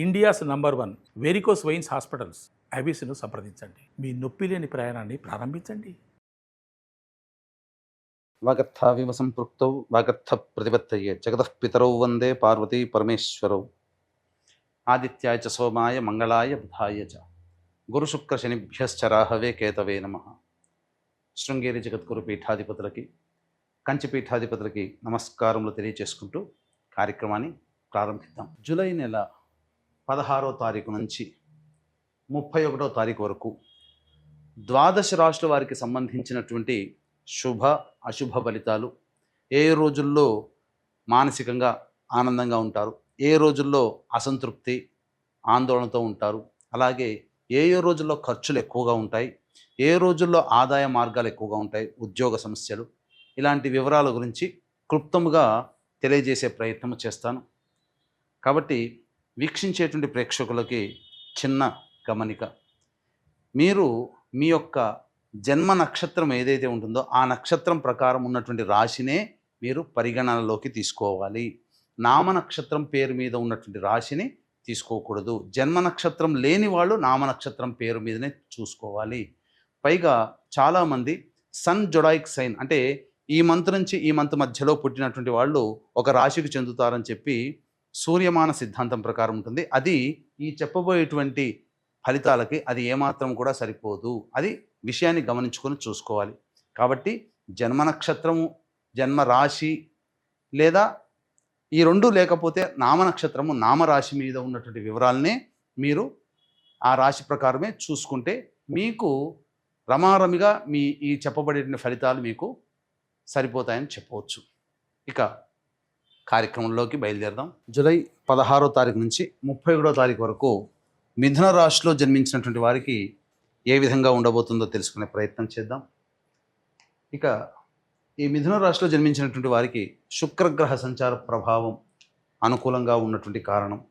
India's number 1 varicose veins hospitals ఐబీసీను సంప్రదించండి. మీ నొప్పి లేని ప్రయాణాన్ని ప్రారంభించండి. వాగర్థావివ సంపృక్తౌ వాగర్థ ప్రతిపత్తయే జగతః పితరౌ వందే పార్వతీ పరమేశ్వరౌ. ఆదిత్యాయ చ సోమాయ మంగళాయ బుధాయ చ గురుశుక్ర శనిభ్యశ్చ రాహవే కేతవే నమః. శృంగేరి జగద్గురు పీఠాధిపతులకి, కంచి పీఠాధిపతులకి నమస్కారములు తెలియచేసుకుంటూ కార్యక్రమాన్ని ప్రారంభిద్దాం. జూలై నెల 16వ తారీఖు నుంచి 31వ తారీఖు వరకు ద్వాదశ రాశుల వారికి సంబంధించినటువంటి శుభ అశుభ ఫలితాలు, ఏ రోజుల్లో మానసికంగా ఆనందంగా ఉంటారు, ఏ రోజుల్లో అసంతృప్తి ఆందోళనతో ఉంటారు, అలాగే ఏ రోజుల్లో ఖర్చులు ఎక్కువగా ఉంటాయి, ఏ రోజుల్లో ఆదాయ మార్గాలు ఎక్కువగా ఉంటాయి, ఉద్యోగ సమస్యలు, ఇలాంటి వివరాల గురించి క్లుప్తంగా తెలియజేసే ప్రయత్నం చేస్తాను. కాబట్టి వీక్షించేటువంటి ప్రేక్షకులకి చిన్న గమనిక, మీరు మీ యొక్క జన్మ నక్షత్రం ఏదైతే ఉంటుందో ఆ నక్షత్రం ప్రకారం ఉన్నటువంటి రాశినే మీరు పరిగణనలోకి తీసుకోవాలి. నామ నక్షత్రం పేరు మీద ఉన్నటువంటి రాశిని తీసుకోకూడదు. జన్మ నక్షత్రం లేని వాళ్ళు నామ నక్షత్రం పేరు మీదనే చూసుకోవాలి. పైగా చాలామంది సన్ జొడాయిక్ సైన్ అంటే ఈ మంత్ నుంచి ఈ మంత్ మధ్యలో పుట్టినటువంటి వాళ్ళు ఒక రాశికి చెందుతారని చెప్పి సూర్యమాన సిద్ధాంతం ప్రకారం ఉంటుంది. అది ఈ చెప్పబోయేటువంటి ఫలితాలకి అది ఏమాత్రం కూడా సరిపోదు. అది విషయాన్ని గమనించుకొని చూసుకోవాలి. కాబట్టి జన్మ నక్షత్రము, జన్మ రాశి లేదా ఈ రెండు లేకపోతే నామ నక్షత్రము, నామరాశి మీద ఉన్నటువంటి వివరాలనే మీరు ఆ రాశి ప్రకారమే చూసుకుంటే మీకు రమారమిగా మీ ఈ చెప్పబడే ఫలితాలు మీకు సరిపోతాయని చెప్పవచ్చు. ఇక కార్యక్రమంలోకి బయలుదేరదాం. జూలై 16వ తారీఖు నుంచి 31వ తారీఖు వరకు మిథున రాశిలో జన్మించినటువంటి వారికి ఏ విధంగా ఉండబోతుందో తెలుసుకునే ప్రయత్నం చేద్దాం. ఇక ఈ మిథున రాశిలో జన్మించినటువంటి వారికి శుక్రగ్రహ సంచార ప్రభావం అనుకూలంగా ఉన్నటువంటి కారణం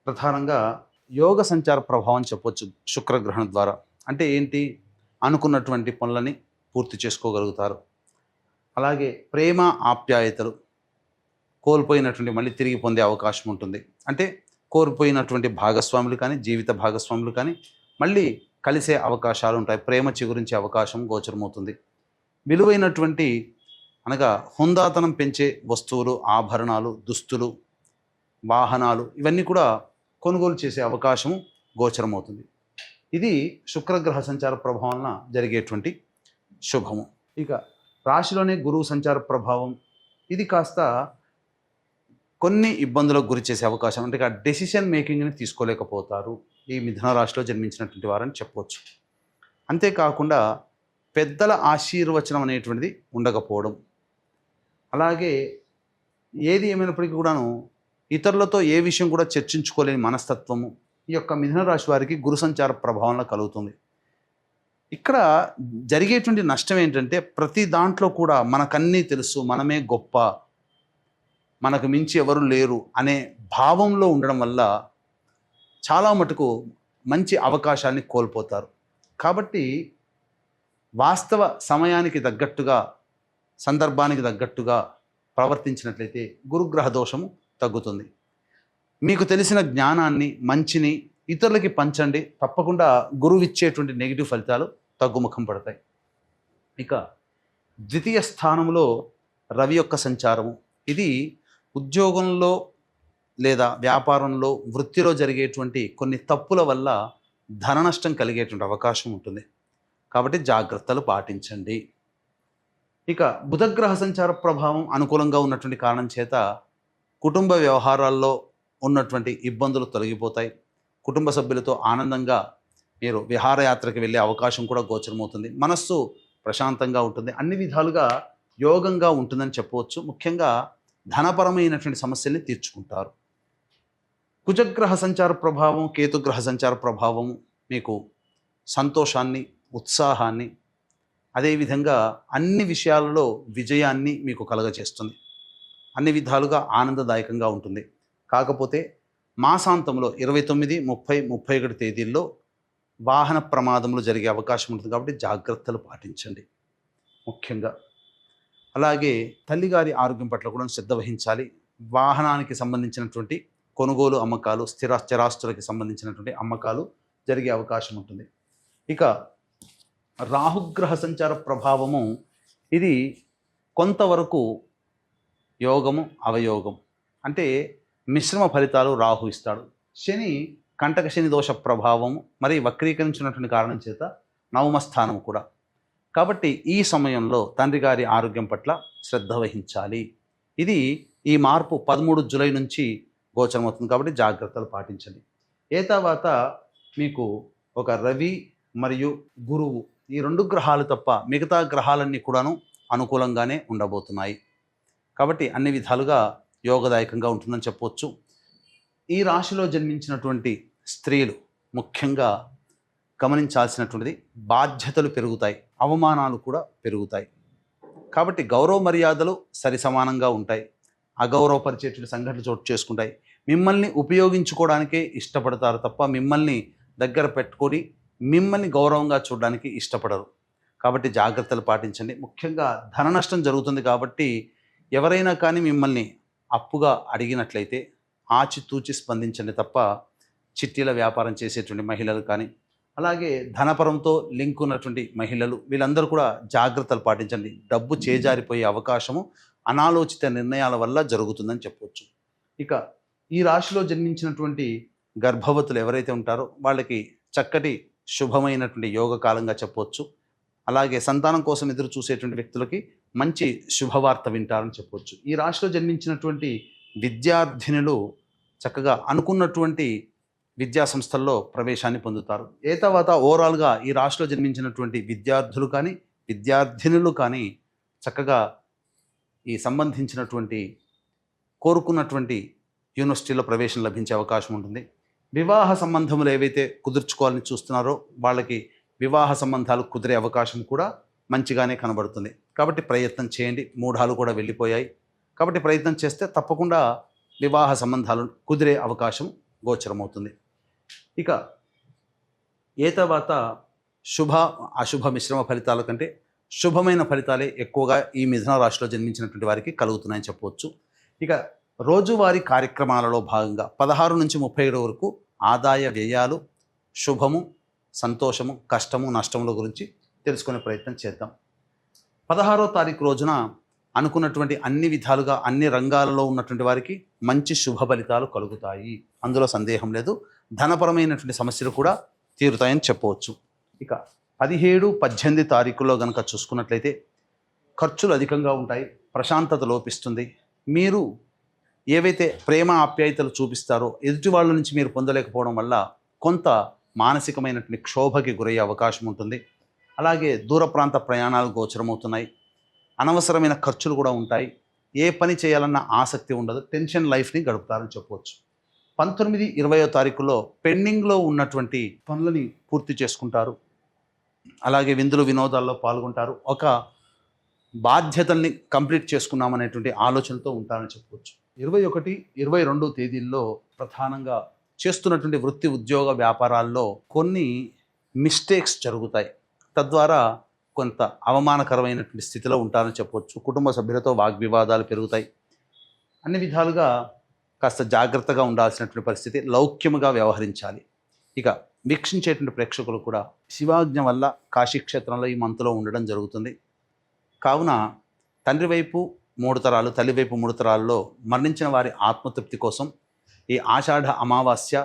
ప్రధానంగా యోగ సంచార ప్రభావం చెప్పొచ్చు. శుక్రగ్రహణం ద్వారా అంటే ఏంటి, అనుకున్నటువంటి పనులని పూర్తి చేసుకోగలుగుతారు. అలాగే ప్రేమ ఆప్యాయతలు కోల్పోయినటువంటి మళ్ళీ తిరిగి పొందే అవకాశం ఉంటుంది. అంటే కోల్పోయినటువంటి భాగస్వాములు కానీ, జీవిత భాగస్వాములు కానీ మళ్ళీ కలిసే అవకాశాలు ఉంటాయి. ప్రేమ చిగురించే అవకాశం గోచరమవుతుంది. విలువైనటువంటి అనగా హుందాతనం పెంచే వస్తువులు, ఆభరణాలు, దుస్తులు, వాహనాలు ఇవన్నీ కూడా కొనుగోలు చేసే అవకాశం గోచరమవుతుంది. ఇది శుక్రగ్రహ సంచార ప్రభావం వలన జరిగేటువంటి శుభము. ఇక రాశిలోనే గురువు సంచార ప్రభావం ఇది కాస్త కొన్ని ఇబ్బందులకు గురి చేసే అవకాశం, అంటే డెసిషన్ మేకింగ్ని తీసుకోలేకపోతారు ఈ మిథున రాశిలో జన్మించినటువంటి వారని చెప్పవచ్చు. అంతేకాకుండా పెద్దల ఆశీర్వచనం అనేటువంటిది ఉండకపోవడం, అలాగే ఏది ఏమైనప్పటికీ కూడాను ఇతరులతో ఏ విషయం కూడా చర్చించుకోలేని మనస్తత్వము ఈ యొక్క మిథున రాశి వారికి గురు సంచార ప్రభావంలో కలుగుతుంది. ఇక్కడ జరిగేటువంటి నష్టం ఏంటంటే ప్రతి దాంట్లో కూడా మనకన్నీ తెలుసు, మనమే గొప్ప, మనకు మించి ఎవరు లేరు అనే భావంలో ఉండడం వల్ల చాలా మటుకు మంచి అవకాశాన్ని కోల్పోతారు. కాబట్టి వాస్తవ సమయానికి తగ్గట్టుగా, సందర్భానికి తగ్గట్టుగా ప్రవర్తించినట్లయితే గురుగ్రహ దోషము తగ్గుతుంది. మీకు తెలిసిన జ్ఞానాన్ని, మంచిని ఇతరులకి పంచండి. తప్పకుండా గురువు ఇచ్చేటువంటి నెగిటివ్ ఫలితాలు తగ్గుముఖం పడతాయి. ఇక ద్వితీయ స్థానంలో రవి యొక్క సంచారము, ఇది ఉద్యోగంలో లేదా వ్యాపారంలో, వృత్తిలో జరిగేటువంటి కొన్ని తప్పుల వల్ల ధన నష్టం కలిగేటువంటి అవకాశం ఉంటుంది. కాబట్టి జాగ్రత్తలు పాటించండి. ఇక బుధగ్రహ సంచార ప్రభావం అనుకూలంగా ఉన్నటువంటి కారణం చేత కుటుంబ వ్యవహారాల్లో ఉన్నటువంటి ఇబ్బందులు తొలగిపోతాయి. కుటుంబ సభ్యులతో ఆనందంగా మీరు విహారయాత్రకు వెళ్ళే అవకాశం కూడా గోచరమవుతుంది. మనస్సు ప్రశాంతంగా ఉంటుంది. అన్ని విధాలుగా యోగంగా ఉంటుందని చెప్పవచ్చు. ముఖ్యంగా ధనపరమైనటువంటి సమస్యల్ని తీర్చుకుంటారు. కుజగ్రహ సంచార ప్రభావం, కేతుగ్రహ సంచార ప్రభావం మీకు సంతోషాన్ని, ఉత్సాహాన్ని, అదేవిధంగా అన్ని విషయాలలో విజయాన్ని మీకు కలగజేస్తుంది. అన్ని విధాలుగా ఆనందదాయకంగా ఉంటుంది. కాకపోతే మాసాంతంలో 29, 30, 31 తేదీల్లో వాహన ప్రమాదములు జరిగే అవకాశం ఉంటుంది. కాబట్టి జాగ్రత్తలు పాటించండి ముఖ్యంగా. అలాగే తల్లిగారి ఆరోగ్యం పట్ల కూడా శ్రద్ధ వహించాలి. వాహనానికి సంబంధించినటువంటి కొనుగోలు అమ్మకాలు, స్థిరాస్తులకి సంబంధించినటువంటి అమ్మకాలు జరిగే అవకాశం ఉంటుంది. ఇక రాహుగ్రహ సంచార ప్రభావము ఇది కొంతవరకు యోగము అవయోగం అంటే మిశ్రమ ఫలితాలు రాహు ఇస్తాడు. శని కంటక శని దోష ప్రభావము మరి వక్రీకరించినటువంటి కారణం చేత నవమ స్థానం కూడా. కాబట్టి ఈ సమయంలో తండ్రి గారి ఆరోగ్యం పట్ల శ్రద్ధ వహించాలి. ఇది ఈ మార్పు 13 జూలై నుంచి గోచరమవుతుంది కాబట్టి జాగ్రత్తలు పాటించండి. ఏ తర్వాత మీకు ఒక రవి మరియు గురువు ఈ 2 గ్రహాలు తప్ప మిగతా గ్రహాలన్నీ కూడాను అనుకూలంగానే ఉండబోతున్నాయి. కాబట్టి అన్ని విధాలుగా యోగదాయకంగా ఉంటుందని చెప్పవచ్చు. ఈ రాశిలో జన్మించినటువంటి స్త్రీలు ముఖ్యంగా గమనించాల్సినటువంటిది బాధ్యతలు పెరుగుతాయి, అవమానాలు కూడా పెరుగుతాయి. కాబట్టి గౌరవ మర్యాదలు సరిసమానంగా ఉంటాయి. అగౌరవపరిచేటువంటి సంఘటనలు చోటు చేసుకుంటాయి. మిమ్మల్ని ఉపయోగించుకోవడానికే ఇష్టపడతారు తప్ప మిమ్మల్ని దగ్గర పెట్టుకొని మిమ్మల్ని గౌరవంగా చూడడానికి ఇష్టపడరు. కాబట్టి జాగ్రత్తలు పాటించండి. ముఖ్యంగా ధన నష్టం జరుగుతుంది కాబట్టి ఎవరైనా కానీ మిమ్మల్ని అప్పుగా అడిగినట్లయితే ఆచితూచి స్పందించండి తప్ప చిట్టీల వ్యాపారం చేసేటువంటి మహిళలు కానీ అలాగే ధనపరంతో లింక్ ఉన్నటువంటి మహిళలు వీళ్ళందరూ కూడా జాగ్రత్తలు పాటించండి. డబ్బు చేజారిపోయే అవకాశము అనాలోచిత నిర్ణయాల వల్ల జరుగుతుందని చెప్పవచ్చు. ఇక ఈ రాశిలో జన్మించినటువంటి గర్భవతులు ఎవరైతే ఉంటారో వాళ్ళకి చక్కటి శుభమైనటువంటి యోగకాలంగా చెప్పవచ్చు. అలాగే సంతానం కోసం ఎదురు చూసేటువంటి వ్యక్తులకి మంచి శుభవార్త వింటారని చెప్పవచ్చు. ఈ రాశిలో జన్మించినటువంటి విద్యార్థినులు చక్కగా అనుకున్నటువంటి విద్యా సంస్థల్లో ప్రవేశాన్ని పొందుతారు. ఏ తర్వాత ఓవరాల్గా ఈ రాశిలో జన్మించినటువంటి విద్యార్థులు కానీ విద్యార్థినులు కానీ చక్కగా ఈ సంబంధించినటువంటి కోరుకున్నటువంటి యూనివర్సిటీలో ప్రవేశం లభించే అవకాశం ఉంటుంది. వివాహ సంబంధములు ఏవైతే కుదుర్చుకోవాలని చూస్తున్నారో వాళ్ళకి వివాహ సంబంధాలు కుదిరే అవకాశం కూడా మంచిగానే కనబడుతుంది. కాబట్టి ప్రయత్నం చేయండి. మూఢాలు కూడా వెళ్ళిపోయాయి కాబట్టి ప్రయత్నం చేస్తే తప్పకుండా వివాహ సంబంధాలు కుదిరే అవకాశం గోచరమవుతుంది. ఇక ఏ తర్వాత శుభ అశుభ మిశ్రమ ఫలితాల కంటే శుభమైన ఫలితాలే ఎక్కువగా ఈ మిథున రాశిలో జన్మించినటువంటి వారికి కలుగుతున్నాయని చెప్పవచ్చు. ఇక రోజువారీ కార్యక్రమాలలో భాగంగా 16 నుంచి 37 వరకు ఆదాయ వ్యయాలు, శుభము, సంతోషము, కష్టము, నష్టముల గురించి తెలుసుకునే ప్రయత్నం చేద్దాం. 16వ తారీఖు రోజున అనుకున్నటువంటి అన్ని విధాలుగా అన్ని రంగాలలో ఉన్నటువంటి వారికి మంచి శుభ ఫలితాలు కలుగుతాయి. అందులో సందేహం లేదు. ధనపరమైనటువంటి సమస్యలు కూడా తీరుతాయని చెప్పవచ్చు. ఇక 17, 18 తారీఖుల్లో కనుక చూసుకున్నట్లయితే ఖర్చులు అధికంగా ఉంటాయి, ప్రశాంతత లోపిస్తుంది. మీరు ఏవైతే ప్రేమ ఆప్యాయతలు చూపిస్తారో ఎదుటి వాళ్ళ నుంచి మీరు పొందలేకపోవడం వల్ల కొంత మానసికమైనటువంటి క్షోభకి గురయ్యే అవకాశం ఉంటుంది. అలాగే దూర ప్రాంత ప్రయాణాలు గోచరమవుతున్నాయి. అనవసరమైన ఖర్చులు కూడా ఉంటాయి. ఏ పని చేయాలన్న ఆసక్తి ఉండదు. టెన్షన్ లైఫ్ని గడుపుతారని చెప్పవచ్చు. 19, 20వ తారీఖులో పెండింగ్లో ఉన్నటువంటి పనులని పూర్తి చేసుకుంటారు. అలాగే విందులు వినోదాల్లో పాల్గొంటారు. ఒక బాధ్యతల్ని కంప్లీట్ చేసుకున్నామనేటువంటి ఆలోచనతో ఉంటారని చెప్పవచ్చు. 21, 22 తేదీల్లో ప్రధానంగా చేస్తున్నటువంటి వృత్తి ఉద్యోగ వ్యాపారాల్లో కొన్ని మిస్టేక్స్ జరుగుతాయి. తద్వారా కొంత అవమానకరమైనటువంటి స్థితిలో ఉంటారని చెప్పవచ్చు. కుటుంబ సభ్యులతో వాగ్వివాదాలు పెరుగుతాయి. అన్ని విధాలుగా కాస్త జాగ్రత్తగా ఉండాల్సినటువంటి పరిస్థితి. లౌక్యముగా వ్యవహరించాలి. ఇక వీక్షించేటువంటి ప్రేక్షకులు కూడా శివాజ్ఞ వల్ల కాశీక్షేత్రంలో ఈ మంత్లో ఉండడం జరుగుతుంది. కావున తండ్రి వైపు 3 తరాలు, తల్లి వైపు 3 తరాల్లో మరణించిన వారి ఆత్మతృప్తి కోసం ఈ ఆషాఢ అమావాస్య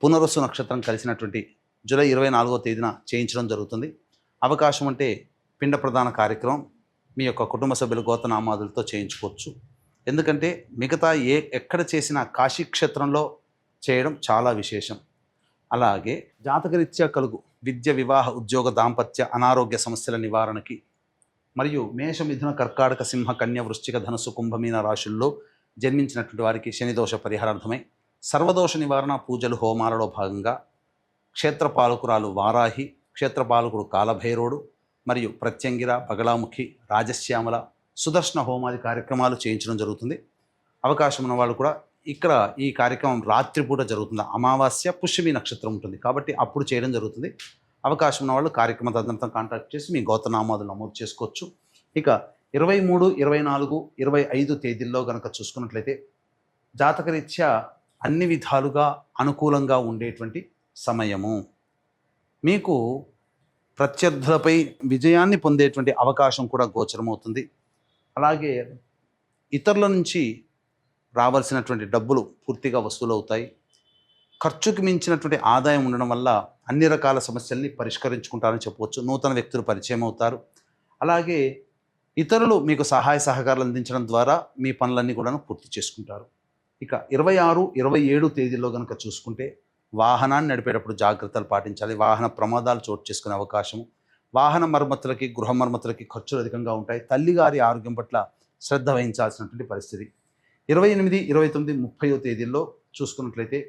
పునరస్సు నక్షత్రం కలిసినటువంటి జూలై 24వ తేదీన చేయించడం జరుగుతుంది. అవకాశం అంటే పిండ ప్రదాన కార్యక్రమం మీ యొక్క కుటుంబ సభ్యుల గోతనామాదులతో చేయించుకోవచ్చు. ఎందుకంటే మిగతా ఎక్కడ చేసినా కాశీక్షేత్రంలో చేయడం చాలా విశేషం. అలాగే జాతకరీత్యా కలుగు విద్య, వివాహ, ఉద్యోగ, దాంపత్య, అనారోగ్య సమస్యల నివారణకి మరియు మేష, మిథున, కర్కాటక, సింహ, కన్య, వృశ్చిక, ధనుస్సు, కుంభమీన రాశుల్లో జన్మించినటువంటి వారికి శనిదోష పరిహారార్థమై సర్వదోష నివారణ పూజలు, హోమాలలో భాగంగా క్షేత్రపాలకురాలు వారాహి, క్షేత్రపాలకుడు కాలభైరవుడు మరియు ప్రత్యంగిర, బగళాముఖి, రాజశ్యామల, సుదర్శన హోమాది కార్యక్రమాలు చేయించడం జరుగుతుంది. అవకాశం ఉన్న వాళ్ళు కూడా ఇక్కడ ఈ కార్యక్రమం రాత్రిపూట జరుగుతుంది. అమావాస్య పుష్యమి నక్షత్రం ఉంటుంది కాబట్టి అప్పుడు చేయడం జరుగుతుంది. అవకాశం ఉన్న వాళ్ళు కార్యక్రమ తదనంతరం కాంటాక్ట్ చేసి మీ గోత్రనామాదులు నమోదు చేసుకోవచ్చు. ఇక 23, 24, 25 తేదీల్లో కనుక చూసుకున్నట్లయితే జాతకరీత్యా అన్ని విధాలుగా అనుకూలంగా ఉండేటువంటి సమయము. మీకు ప్రత్యర్థులపై విజయాన్ని పొందేటువంటి అవకాశం కూడా గోచరమవుతుంది. అలాగే ఇతరుల నుంచి రావాల్సినటువంటి డబ్బులు పూర్తిగా వసూలవుతాయి. ఖర్చుకు మించినటువంటి ఆదాయం ఉండడం వల్ల అన్ని రకాల సమస్యల్ని పరిష్కరించుకుంటారని చెప్పవచ్చు. నూతన వ్యక్తులు పరిచయం అవుతారు. అలాగే ఇతరులు మీకు సహాయ సహకారాలు అందించడం ద్వారా మీ పనులన్నీ కూడా పూర్తి చేసుకుంటారు. ఇక 26, 27 తేదీల్లో కనుక చూసుకుంటే వాహనాన్ని నడిపేటప్పుడు జాగ్రత్తలు పాటించాలి. వాహన ప్రమాదాలు చోటు చేసుకునే అవకాశం, వాహన మరమ్మతులకి గృహ మరమ్మతులకి ఖర్చులు అధికంగా ఉంటాయి. తల్లిగారి ఆరోగ్యం పట్ల శ్రద్ధ వహించాల్సినటువంటి పరిస్థితి. 28, 29, 30 తేదీల్లో చూసుకున్నట్లయితే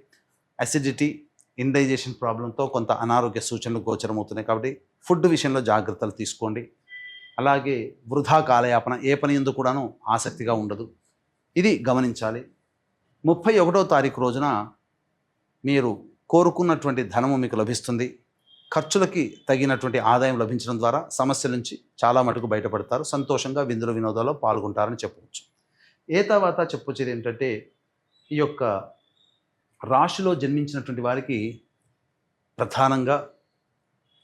అసిడిటీ, ఇండైజెషన్ ప్రాబ్లంతో కొంత అనారోగ్య సూచనలు గోచరమవుతున్నాయి. కాబట్టి ఫుడ్ విషయంలో జాగ్రత్తలు తీసుకోండి. అలాగే వృధా కాలయాపన, ఏ పని ఎందుకు కూడాను ఆసక్తిగా ఉండదు, ఇది గమనించాలి. 31వ తారీఖు రోజున మీరు కోరుకున్నటువంటి ధనము మీకు లభిస్తుంది. ఖర్చులకి తగినటువంటి ఆదాయం లభించడం ద్వారా సమస్యల నుంచి చాలా మటుకు బయటపడతారు. సంతోషంగా విందుల వినోదాల్లో పాల్గొంటారని చెప్పవచ్చు. తర్వాత చెప్పొచ్చేది ఏంటంటే, ఈ యొక్క రాశిలో జన్మించినటువంటి వారికి ప్రధానంగా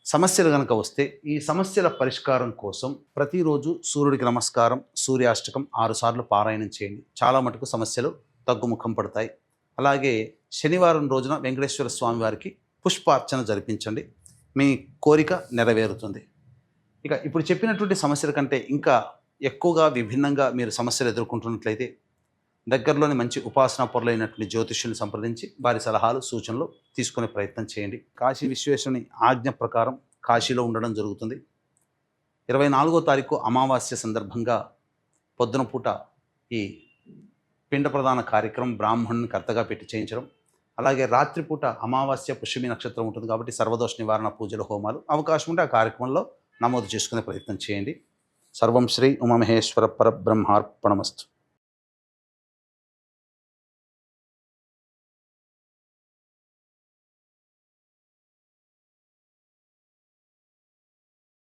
సమస్యలు కనుక వస్తే ఈ సమస్యల పరిష్కారం కోసం ప్రతిరోజు సూర్యుడికి నమస్కారం, సూర్యాష్టకం 6 సార్లు పారాయణం చేయండి. చాలా మటుకు సమస్యలు తగ్గుముఖం పడతాయి. అలాగే శనివారం రోజున వెంకటేశ్వర స్వామి వారికి పుష్పార్చన జరిపించండి. మీ కోరిక నెరవేరుతుంది. ఇక ఇప్పుడు చెప్పినటువంటి సమస్యల కంటే ఇంకా ఎక్కువగా విభిన్నంగా మీరు సమస్యలు ఎదుర్కొంటున్నట్లయితే దగ్గరలోని మంచి ఉపాసనా పొరలైనటువంటి జ్యోతిష్యుని సంప్రదించి వారి సలహాలు సూచనలు తీసుకునే ప్రయత్నం చేయండి. కాశీ విశ్వేశ్వరుని ఆజ్ఞ ప్రకారం కాశీలో ఉండడం జరుగుతుంది. 24వ తారీఖు అమావాస్య సందర్భంగా పొద్దున పూట ఈ పిండ ప్రదాన కార్యక్రమం బ్రాహ్మణుని కర్తగా పెట్టి చేయించడం. అలాగే రాత్రిపూట అమావాస్య పుష్యమి నక్షత్రం ఉంటుంది కాబట్టి సర్వదోష నివారణ పూజలు, హోమాలు అవకాశం ఉంటే ఆ కార్యక్రమంలో నమోదు చేసుకునే ప్రయత్నం చేయండి. సర్వం శ్రీ ఉమామహేశ్వర పరబ్రహ్మార్పణమస్తు.